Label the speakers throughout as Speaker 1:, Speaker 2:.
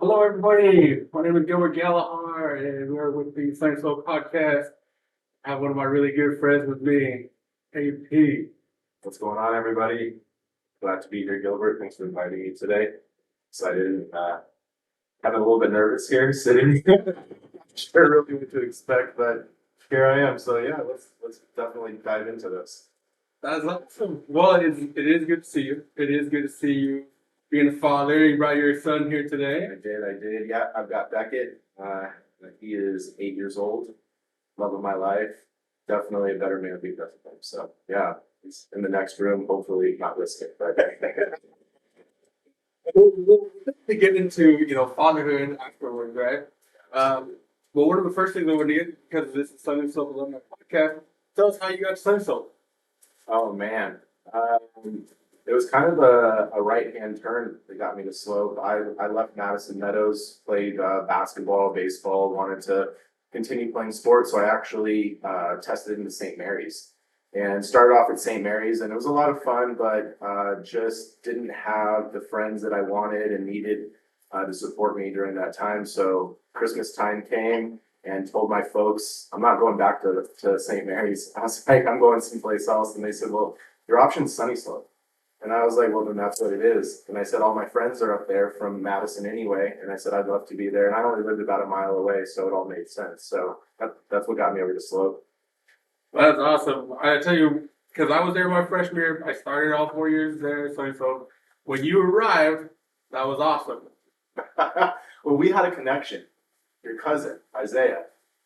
Speaker 1: Hello, everybody. My name is Gilbert Gallagher, and we're with the Sunnyslope podcast. I have one of my really good friends with me, AP.
Speaker 2: What's going on, everybody? Glad to be here, Gilbert. Thanks for inviting me today. Excited and having a little bit nervous here, sitting. Not sure really what to expect, but here I am. So yeah, let's definitely dive into this.
Speaker 1: That's awesome. Well, it is good to see you. It is good to see you being a father. You brought your son here today.
Speaker 2: I did. Yeah, I've got Beckett. He is 8 years old. Love of my life. Definitely a better man because of him. So yeah, he's in the next room. Hopefully not listening, but
Speaker 1: We'll get into fatherhood afterwards, right? Well, one of the first things I want to get, because this is Sunnyslope Alumni podcast, tell us how you got to Sunnyslope.
Speaker 2: Oh man, it was kind of a right hand turn that got me to Slope. I left Madison Meadows, played basketball, baseball, wanted to continue playing sports, so I actually tested into St. Mary's and started off at St. Mary's, and it was a lot of fun, but just didn't have the friends that I wanted and needed to support me during that time. So Christmas time came and told my folks, I'm not going back to St. Mary's. I was like, I'm going someplace else. And they said, well, your option's Sunnyslope. And I was like, well, then that's what it is. And I said, all my friends are up there from Madison anyway. And I said, I'd love to be there. And I only lived about a mile away, so it all made sense. So that's what got me over to Slope.
Speaker 1: That's awesome. I tell you, because I was there my freshman year. I started all 4 years there, so when you arrived, that was awesome.
Speaker 2: Well, we had a connection. Your cousin, Isaiah.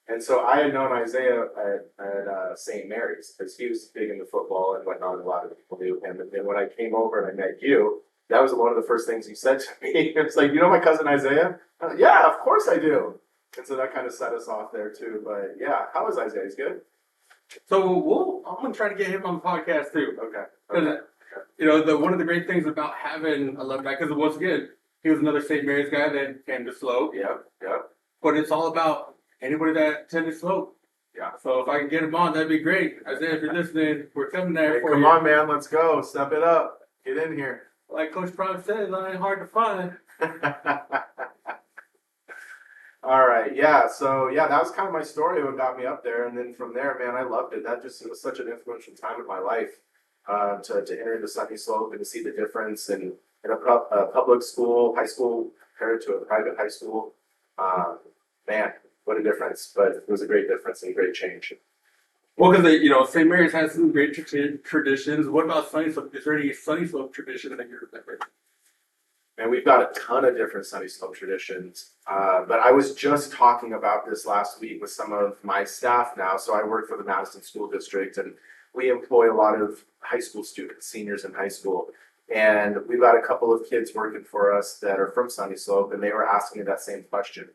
Speaker 2: And so I had known Isaiah at St. Mary's because he was big into football and whatnot. A lot of people knew him. And then when I came over and I met you, that was one of the first things you said to me. It was like, you know my cousin Isaiah? I'm like, yeah, of course I do. And so that kind of set us off there too. But yeah, how is Isaiah? He's good?
Speaker 1: So I'm gonna try to get him on the podcast too.
Speaker 2: Okay.
Speaker 1: 'Cause, one of the great things about having alumni, because once again, he was another St. Mary's guy that came to Slope.
Speaker 2: Yeah.
Speaker 1: But it's all about anybody that attended Slope.
Speaker 2: Yeah.
Speaker 1: So if I can get him on, that'd be great. Isaiah, if you're listening, we're coming there
Speaker 2: Hey,
Speaker 1: for
Speaker 2: come
Speaker 1: you.
Speaker 2: on, man. Let's go. Step it up. Get in here.
Speaker 1: Like Coach Prime said, that ain't hard to find.
Speaker 2: All right, yeah. So yeah, that was kind of my story. What got me up there, and then from there, man, I loved it. That just was such an influential time in my life to enter into Sunnyslope and to see the difference in a public school, high school compared to a private high school. Man, what a difference! But it was a great difference and a great change.
Speaker 1: Well, because St. Mary's has some great traditions. What about Sunnyslope? Is there any Sunnyslope tradition that you remember?
Speaker 2: And we've got a ton of different Sunnyslope traditions. But I was just talking about this last week with some of my staff now. So I work for the Madison School District, and we employ a lot of high school students, seniors in high school. And we've got a couple of kids working for us that are from Sunnyslope, and they were asking me that same question.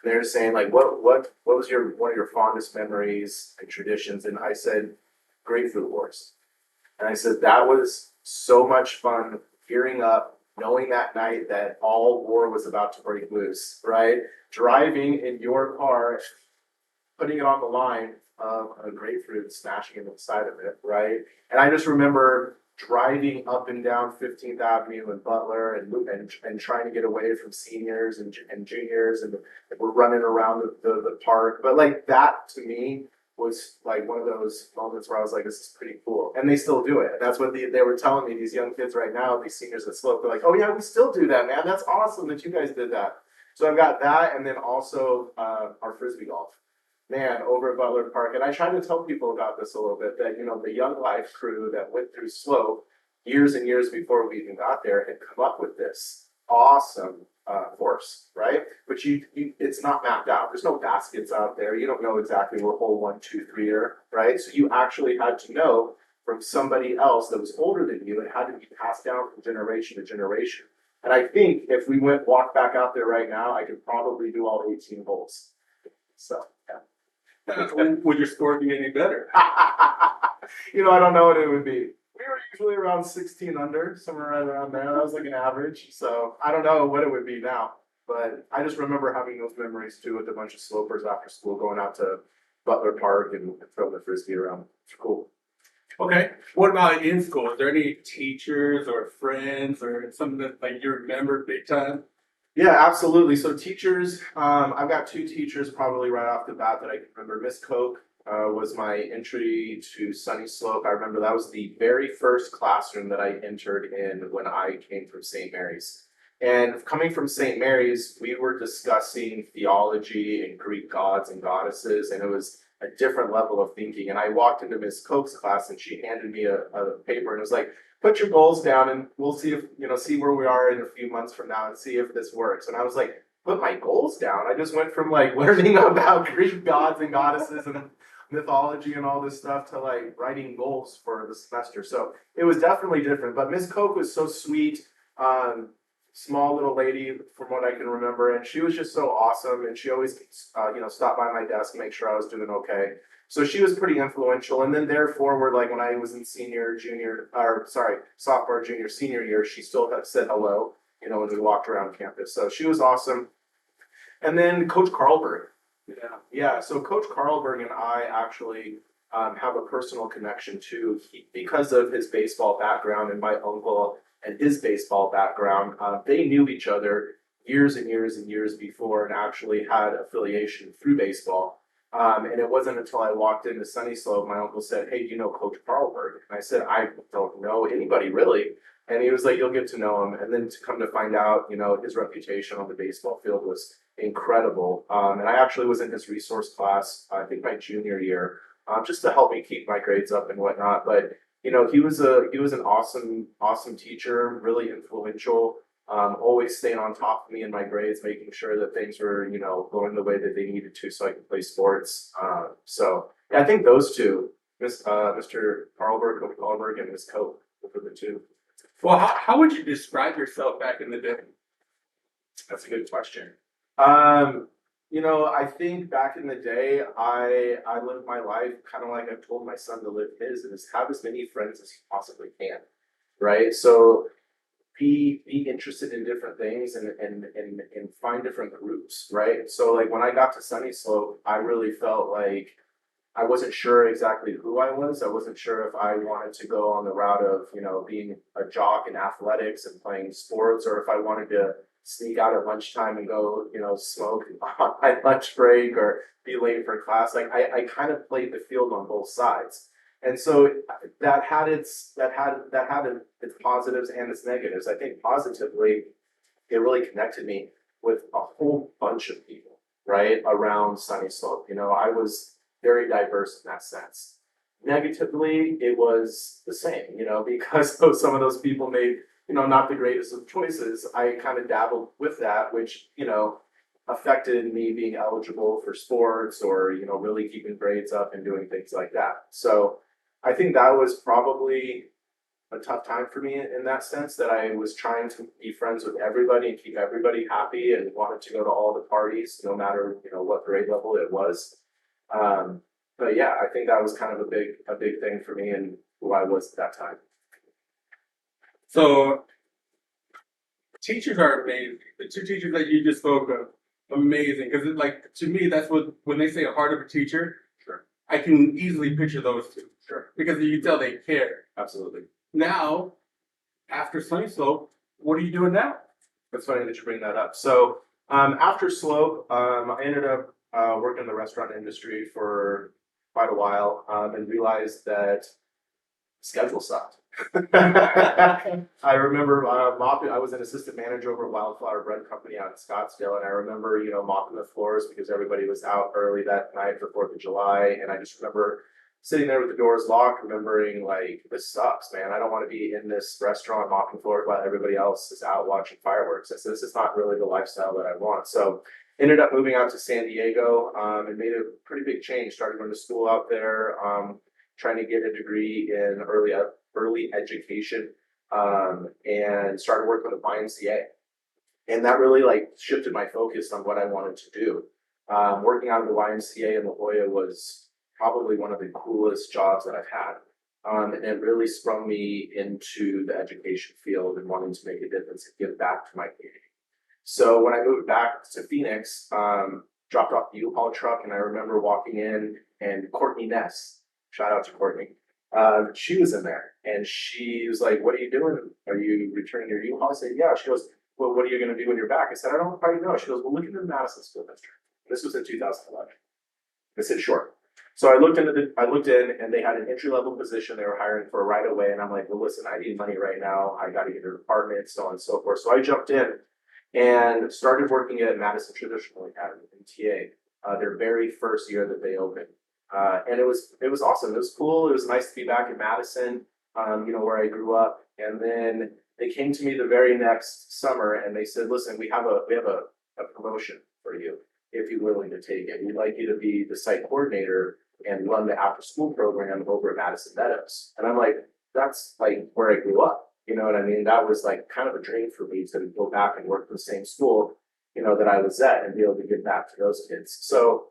Speaker 2: And they're saying, like, what was one of your fondest memories and traditions? And I said, grapefruit wars. And I said, that was so much fun gearing up, knowing that night that all war was about to break loose, right? Driving in your car, putting it on the line of a grapefruit, smashing into the side of it, right? And I just remember driving up and down 15th Avenue in Butler and trying to get away from seniors and juniors, and we're running around the park. But like that to me was like one of those moments where I was like, this is pretty cool. And they still do it. And that's what they were telling me, these young kids right now, these seniors at Slope, they're like, oh yeah, we still do that, man. That's awesome that you guys did that. So I've got that, and then also our Frisbee golf. Man, over at Butler Park. And I try to tell people about this a little bit, that, the Young Life crew that went through Slope years and years before we even got there had come up with this awesome course, right? But it's not mapped out. There's no baskets out there. You don't know exactly what hole 1, 2, 3 are, right? So you actually had to know from somebody else that was older than you. It had to be passed down from generation to generation. And I think if we walk back out there right now, I could probably do all 18 holes. So, yeah.
Speaker 1: Would your score be any better?
Speaker 2: I don't know what it would be. We were usually around 16 under, somewhere right around there. That was like an average. So I don't know what it would be now. But I just remember having those memories too with a bunch of slopers after school going out to Butler Park and throwing the frisbee around. It's cool.
Speaker 1: Okay. What about in school? Is there any teachers or friends or something that like you remember big time?
Speaker 2: Yeah, absolutely. So teachers, I've got two teachers probably right off the bat that I can remember. Miss Koch was my entry to Sunnyslope. I remember that was the very first classroom that I entered in when I came from St. Mary's. And coming from St. Mary's, we were discussing theology and Greek gods and goddesses, and it was a different level of thinking. And I walked into Miss Koch's class and she handed me a paper and it was like, put your goals down and we'll see if, see where we are in a few months from now and see if this works. And I was like, put my goals down. I just went from like learning about Greek gods and goddesses and mythology and all this stuff to like writing goals for the semester. So it was definitely different. But Miss Koch was so sweet. Small little lady from what I can remember, and she was just so awesome. And she always, stopped by my desk, make sure I was doing okay. So she was pretty influential. And then therefore, like when I was in sophomore, junior, senior year, she still had said hello, when we walked around campus. So she was awesome. And then Coach Carlberg. Yeah. So Coach Carlberg and I actually have a personal connection too, because of his baseball background and my uncle and his baseball background. They knew each other years and years and years before and actually had affiliation through baseball. And it wasn't until I walked into Sunnyslope, my uncle said, "Hey, do you know Coach Carlberg?" And I said, "I don't know anybody really." And he was like, "You'll get to know him." And then to come to find out, his reputation on the baseball field was incredible. And I actually was in his resource class, I think my junior year, just to help me keep my grades up and whatnot. But he was an awesome teacher, really influential. Always staying on top of me in my grades, making sure that things were, going the way that they needed to so I could play sports. So yeah, I think those two, Mr. Carlberg, Coach Carlberg, and Miss Koch, were the two.
Speaker 1: Well, how would you describe yourself back in the day?
Speaker 2: That's a good question. I think back in the day, I lived my life kind of like I've told my son to live his, and is have as many friends as he possibly can, right? So be interested in different things and find different groups, right? So like when I got to Sunnyslope, I really felt like I wasn't sure exactly who I was. I wasn't sure if I wanted to go on the route of, being a jock in athletics and playing sports, or if I wanted to sneak out at lunchtime and go, smoke on my lunch break or be late for class. Like I kind of played the field on both sides. And so that had its positives and its negatives. I think positively, it really connected me with a whole bunch of people, right, around Sunnyslope. I was very diverse in that sense. Negatively, it was the same, because some of those people made, not the greatest of choices. I kind of dabbled with that, which, affected me being eligible for sports or, really keeping grades up and doing things like that. So I think that was probably a tough time for me in that sense, that I was trying to be friends with everybody and keep everybody happy and wanted to go to all the parties, no matter, what grade level it was. But yeah, I think that was kind of a big thing for me and who I was at that time.
Speaker 1: So teachers are amazing. The two teachers that you just spoke of, amazing. Because like to me, that's what when they say a heart of a teacher,
Speaker 2: Sure.
Speaker 1: I can easily picture those two.
Speaker 2: Sure.
Speaker 1: Because you can tell they care.
Speaker 2: Absolutely.
Speaker 1: Now, after Sunnyslope, what are you doing now?
Speaker 2: That's funny that you bring that up. So after Slope, I ended up working in the restaurant industry for quite a while and realized that schedule sucked. I remember mopping. I was an assistant manager over at Wildflower Bread Company out in Scottsdale, and I remember mopping the floors because everybody was out early that night for 4th of July, and I just remember sitting there with the doors locked, remembering like, this sucks, man. I don't want to be in this restaurant mopping floors while everybody else is out watching fireworks. I said, this is not really the lifestyle that I want. So ended up moving out to San Diego and made a pretty big change. Started going to school out there, trying to get a degree in early education, and started working with the YMCA. And that really like shifted my focus on what I wanted to do. Working out of the YMCA in La Jolla was probably one of the coolest jobs that I've had. And it really sprung me into the education field and wanting to make a difference and give back to my community. So when I moved back to Phoenix, dropped off the U-Haul truck, and I remember walking in and Courtney Ness, shout out to Courtney, she was in there and she was like, "What are you doing? Are you returning your U-Haul?" I said, "Yeah." She goes, well, what are you going to do when you're back? I said, I don't quite know. She goes, well, look into the Madison School District. This was in 2011. I said, sure. So I looked in and they had an entry level position they were hiring for right away. And I'm like, well, listen, I need money right now. I got to get an apartment, so on and so forth. So I jumped in and started working at Madison Traditional Academy in TA, their very first year that they opened. And it was awesome. It was cool. It was nice to be back in Madison, where I grew up. And then they came to me the very next summer and they said, listen, we have a promotion for you if you're willing to take it. We'd like you to be the site coordinator and run the after school program over at Madison Meadows. And I'm like, that's like where I grew up. You know what I mean? That was like kind of a dream for me to go back and work in the same school, that I was at and be able to give back to those kids. So,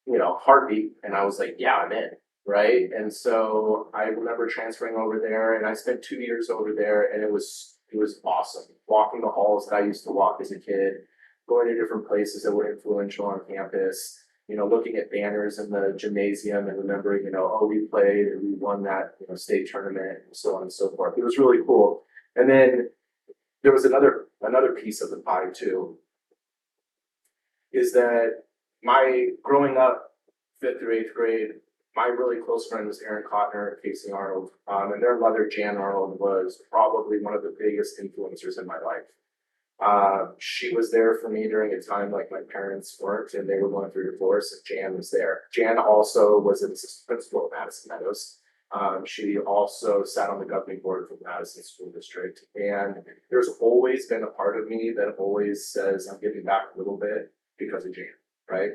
Speaker 2: heartbeat. And I was like, yeah, I'm in. Right. And so I remember transferring over there and I spent 2 years over there and it was awesome. Walking the halls that I used to walk as a kid, going to different places that were influential on campus, looking at banners in the gymnasium and remembering, oh, we played and we won that, state tournament and so on and so forth. It was really cool. And then there was another piece of the pie too, is that my growing up 5th through 8th grade, my really close friend was Erin Cotner and Casey Arnold, and their mother, Jan Arnold, was probably one of the biggest influencers in my life. She was there for me during a time like my parents weren't and they were going through divorce, and Jan was there. Jan also was an assistant principal at Madison Meadows. She also sat on the governing board for the Madison School District. And there's always been a part of me that always says I'm giving back a little bit because of Jan, right?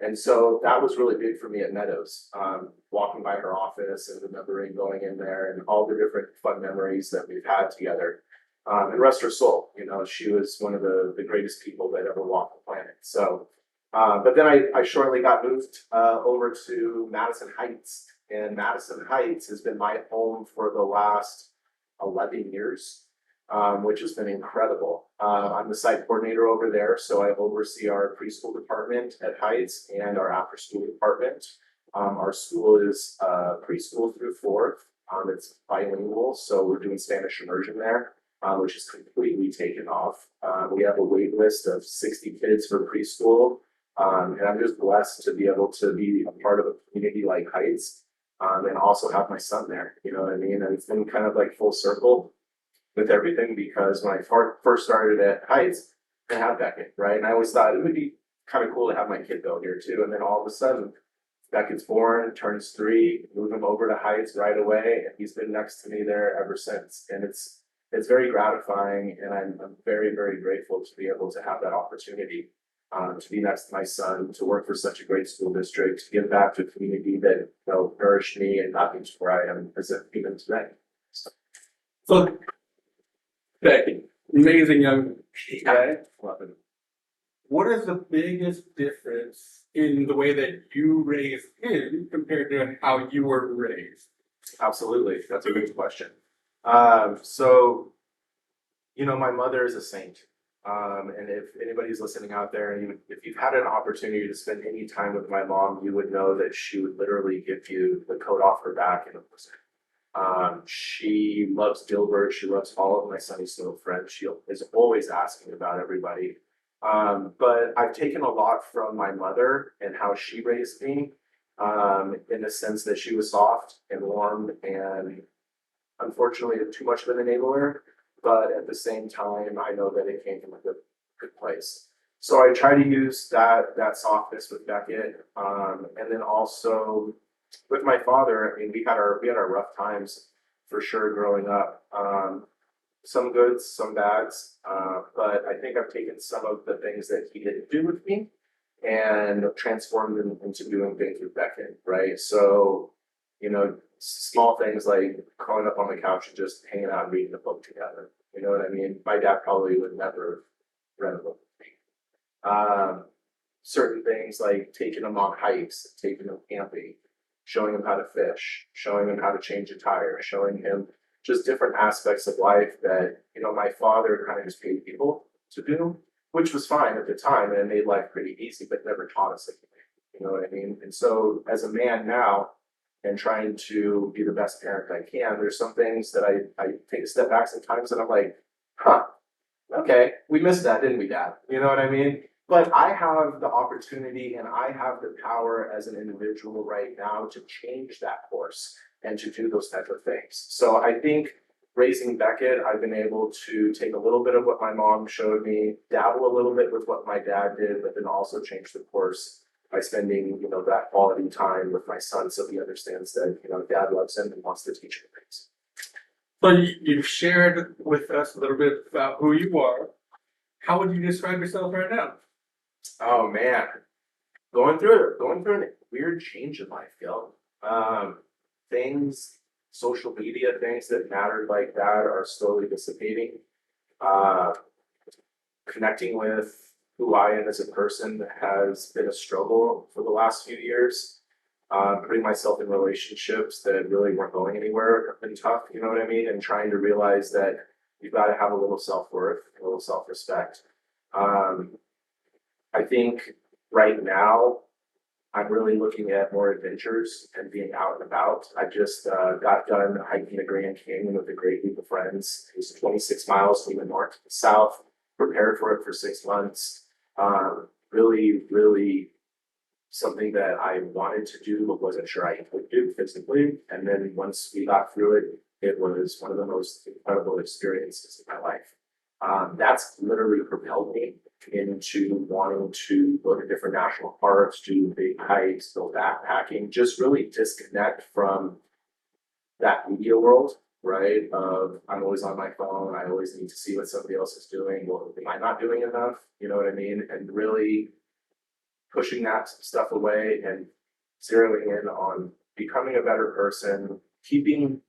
Speaker 2: And so that was really big for me at Meadows, walking by her office and remembering going in there and all the different fun memories that we've had together. And rest her soul, she was one of the greatest people that ever walked the planet. So, but then I shortly got moved over to Madison Heights, and Madison Heights has been my home for the last 11 years, which has been incredible. I'm the site coordinator over there, so I oversee our preschool department at Heights and our after school department. Our school is preschool through 4th. It's bilingual, so we're doing Spanish immersion there. Which is completely taken off. We have a wait list of 60 kids for preschool. And I'm just blessed to be able to be a part of a community like Heights, and also have my son there, you know what I mean? And it's been kind of like full circle with everything, because when I first started at Heights, I had Beckett, right? And I always thought it would be kind of cool to have my kid go here too. And then all of a sudden, Beckett's born, turns 3, move him over to Heights right away, and he's been next to me there ever since. And it's very gratifying, and I'm very, very grateful to be able to have that opportunity to be next to my son, to work for such a great school district, to give back to a community that nourished me and got me to where I am as a human today.
Speaker 1: So, Becky, amazing young guy. What is the biggest difference in the way that you raised him compared to how you were raised?
Speaker 2: Absolutely, that's a great question. So, my mother is a saint. And if anybody's listening out there, and if you've had an opportunity to spend any time with my mom, you would know that she would literally give you the coat off her back in a blizzard. She loves Gilbert. She loves all of my Sunnyslope friends. She is always asking about everybody. But I've taken a lot from my mother and how she raised me, in the sense that she was soft and warm and unfortunately too much of an enabler. But at the same time, I know that it came from a good place. So I try to use that softness with Beckett, and then also with my father. I mean, we had our rough times for sure growing up. Some goods, some bads, but I think I've taken some of the things that he didn't do with me and transformed them into doing things with Beckett, right? So, small things like curling up on the couch and just hanging out and reading a book together. You know what I mean? My dad probably would never have read a book with me. Certain things like taking him on hikes, taking him camping, showing him how to fish, showing him how to change a tire, showing him just different aspects of life that, my father kind of just paid people to do, which was fine at the time and it made life pretty easy, but never taught us anything. You know what I mean? And so as a man now, and trying to be the best parent I can, there's some things that I take a step back sometimes and I'm like, okay, we missed that, didn't we, Dad? You know what I mean? But I have the opportunity and I have the power as an individual right now to change that course and to do those type of things. So I think raising Beckett, I've been able to take a little bit of what my mom showed me, dabble a little bit with what my dad did, but then also change the course by spending, that quality time with my son so he understands that, dad loves him and wants to teach him things.
Speaker 1: So you've shared with us a little bit about who you are. How would you describe yourself right now?
Speaker 2: Oh man, going through a weird change in life, yo. Things, social media things that mattered like that are slowly dissipating. Uh, Connecting with who I am as a person has been a struggle for the last few years. Putting myself in relationships that really weren't going anywhere have been tough, you know what I mean? And trying to realize that you've got to have a little self-worth, a little self-respect. I think right now I'm really looking at more adventures and being out and about. I just got done hiking the Grand Canyon with a great group of friends. It was 26 miles from the north to the south. Prepared for it for 6 months. Really, really something that I wanted to do but wasn't sure I could do physically. And then once we got through it, it was one of the most incredible experiences in my life. That's literally propelled me into wanting to go to different national parks, do big hikes, go backpacking, just really disconnect from that media world, right? Of I'm always on my phone, I always need to see what somebody else is doing. Well, am I not doing enough? You know what I mean? And really pushing that stuff away and zeroing in on becoming a better person, keeping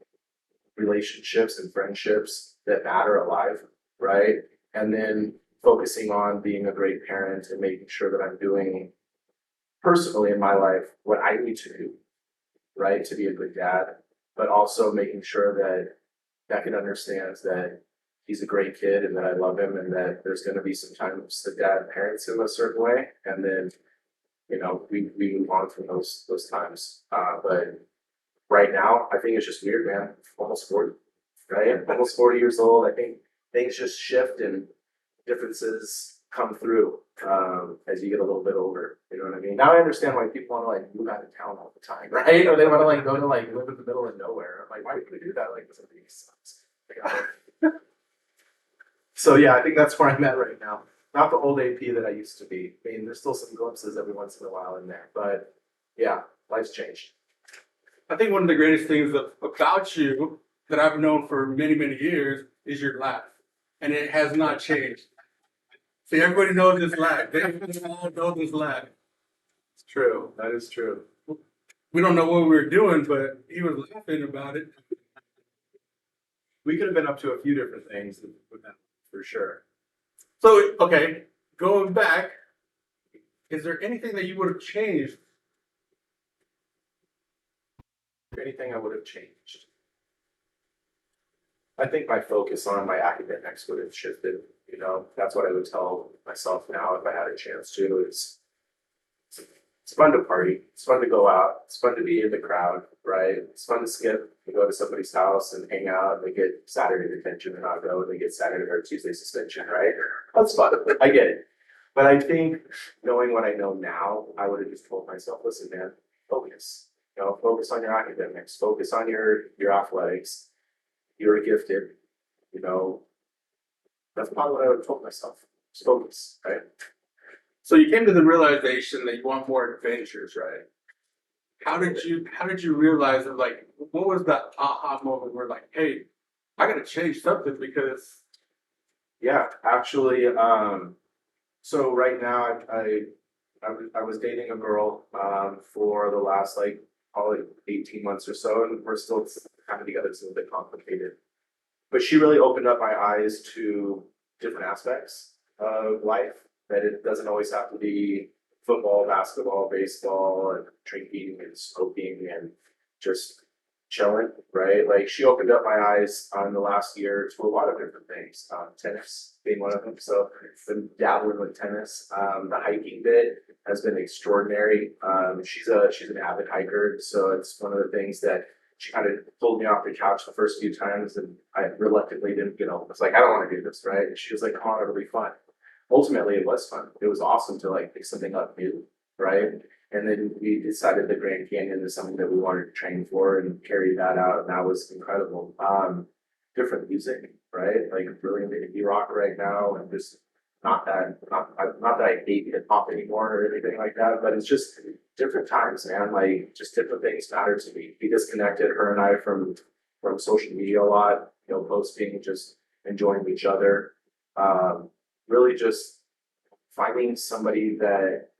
Speaker 2: relationships and friendships that matter alive, right? And then focusing on being a great parent and making sure that I'm doing personally in my life what I need to do, right? To be a good dad, but also making sure that Beckett understands that he's a great kid and that I love him and that there's going to be some times that dad parents him a certain way. And then, we move on from those times. But right now, I think it's just weird, man. I'm almost 40, right? I'm almost 40 years old. I think things just shift and differences come through as you get a little bit older. You know what I mean? Now I understand why people want to like move out of town all the time, right? Or they want to like go to like live in the middle of nowhere. I'm like, why would we do that? Like, this sucks. So yeah, I think that's where I'm at right now. Not the old AP that I used to be. I mean, there's still some glimpses every once in a while in there, but yeah, life's changed.
Speaker 1: I think one of the greatest things about you that I've known for many, many years is your laugh. And it has not changed. See, everybody knows this laugh. They all know this laugh.
Speaker 2: It's true. That is true.
Speaker 1: We don't know what we were doing, but he was laughing about it.
Speaker 2: We could have been up to a few different things with that, for sure.
Speaker 1: So, okay, going back, is there anything that you would have changed?
Speaker 2: Anything I would have changed? I think my focus on my academics would have shifted. That's what I would tell myself now if I had a chance to. It's fun to party. It's fun to go out. It's fun to be in the crowd, right? It's fun to skip and go to somebody's house and hang out and they get Saturday detention and not go and they get Saturday or Tuesday suspension, right? That's fun. I get it. But I think knowing what I know now, I would have just told myself, listen, man, focus. Focus on your academics, focus on your athletics. You're gifted, that's probably what I would have told myself. Just focus, right?
Speaker 1: So you came to the realization that you want more adventures, right? How did you realize that, like, what was that aha moment where like, hey, I gotta change something because
Speaker 2: Yeah, actually, so right now I was dating a girl for the last like probably 18 months or so, and we're still kind of together. It's a little bit complicated, but she really opened up my eyes to different aspects of life. That it doesn't always have to be football, basketball, baseball, and drinking and smoking and just chilling, right? Like she opened up my eyes in the last year to a lot of different things. Tennis being one of them. So been dabbling with tennis. The hiking bit has been extraordinary. She's an avid hiker, so it's one of the things that she kind of pulled me off the couch the first few times, and I reluctantly didn't, I was like, I don't want to do this, right? And she was like, come on, it'll be fun. Ultimately, it was fun. It was awesome to like pick something up new, right? And then we decided the Grand Canyon is something that we wanted to train for and carry that out, and that was incredible. Different music, right? Like really into indie rock right now, and just not that I hate hip hop anymore or anything like that, but it's just different times, man. Like just different things matter to me. We disconnected, her and I, from social media a lot, posting, just enjoying each other. Really just finding somebody that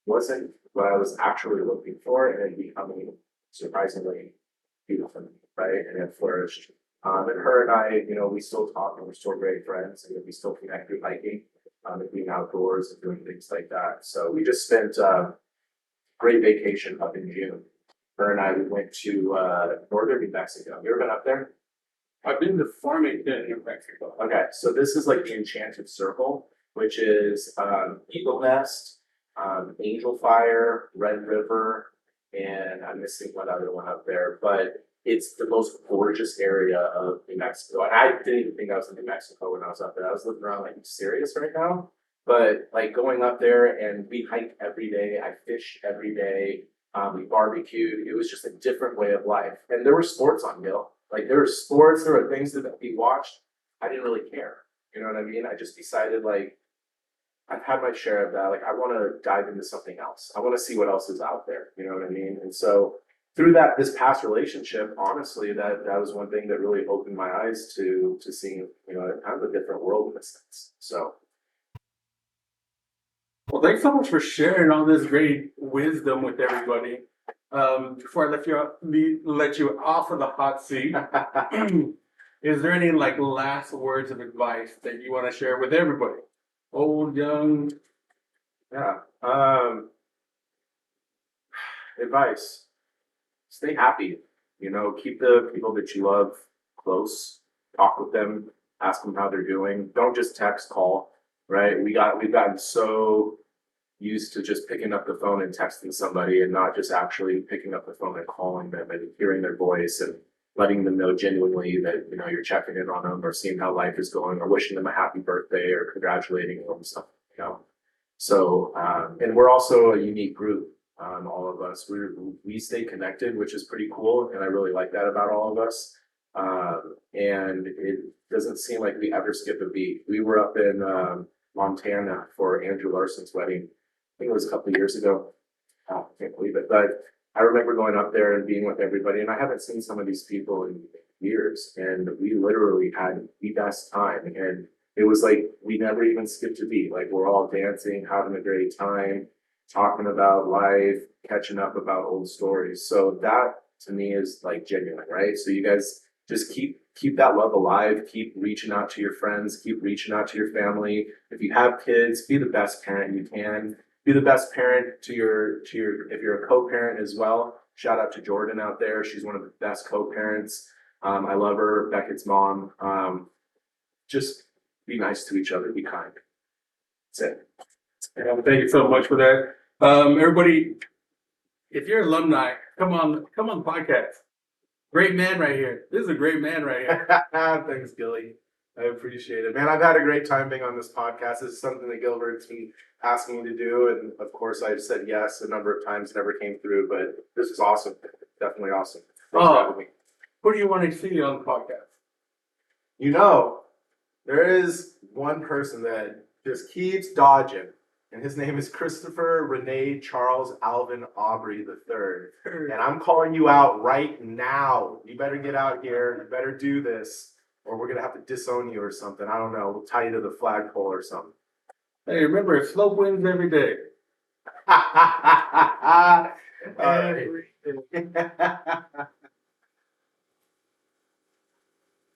Speaker 2: wasn't what I was actually looking for, and then becoming surprisingly beautiful, right? And it flourished. And her and I, we still talk and we're still great friends, and we still connect through hiking, and being outdoors and doing things like that. So we just spent a great vacation up in June. Her and I, we went to northern New Mexico. You ever been up there?
Speaker 1: I've been to Farmington, New Mexico.
Speaker 2: Okay, so this is like the Enchanted Circle, which is Eagle Nest, Angel Fire, Red River, and I'm missing one other one up there, but it's the most gorgeous area of New Mexico. And I didn't even think I was in New Mexico when I was up there. I was looking around like, you serious right now? But like going up there, and we hiked every day. I fished every day. We barbecued. It was just a different way of life. And there were sports on Gil. Like there were sports, there were things that we watched. I didn't really care. You know what I mean? I just decided like, I've had my share of that. Like I want to dive into something else. I want to see what else is out there. You know what I mean? And so through this past relationship, honestly, that was one thing that really opened my eyes to seeing, kind of a different world in a sense. So.
Speaker 1: Well, thanks so much for sharing all this great wisdom with everybody. Before I let you off of the hot seat, is there any like last words of advice that you want to share with everybody? Old, young?
Speaker 2: Yeah. Advice. Stay happy. Keep the people that you love close. Talk with them. Ask them how they're doing. Don't just text, call. Right? We've gotten so used to just picking up the phone and texting somebody, and not just actually picking up the phone and calling them and hearing their voice and letting them know genuinely that you're checking in on them, or seeing how life is going, or wishing them a happy birthday, or congratulating them, stuff. So and we're also a unique group. All of us, we stay connected, which is pretty cool, and I really like that about all of us. And it doesn't seem like we ever skip a beat. We were up in Montana for Andrew Larson's wedding. I think it was a couple of years ago. I can't believe it, but I remember going up there and being with everybody, and I haven't seen some of these people in years, and we literally had the best time. And it was like we never even skipped a beat. Like we're all dancing, having a great time, talking about life, catching up about old stories. So that to me is like genuine, right? So you guys just keep that love alive, keep reaching out to your friends, keep reaching out to your family. If you have kids, be the best parent you can. Be the best parent to your if you're a co-parent as well. Shout out to Jordan out there. She's one of the best co-parents. I love her, Beckett's mom. Just be nice to each other, be kind. That's it.
Speaker 1: Yeah, thank you so much for that. Everybody, if you're alumni, come on the podcast. Great man right here. This is a great man right here.
Speaker 2: Thanks, Gilly. I appreciate it. Man, I've had a great time being on this podcast. This is something that Gilbert's been asking me to do. And of course, I've said yes a number of times, never came through. But this is awesome. Definitely awesome. Thanks for having me.
Speaker 1: Who do you want to see on the podcast?
Speaker 2: There is one person that just keeps dodging. And his name is Christopher Rene Charles Alvin Aubrey III. And I'm calling you out right now. You better get out here. You better do this, or we're going to have to disown you or something. I don't know. We'll tie you to the flagpole or something.
Speaker 1: Hey, remember, slope wins every day.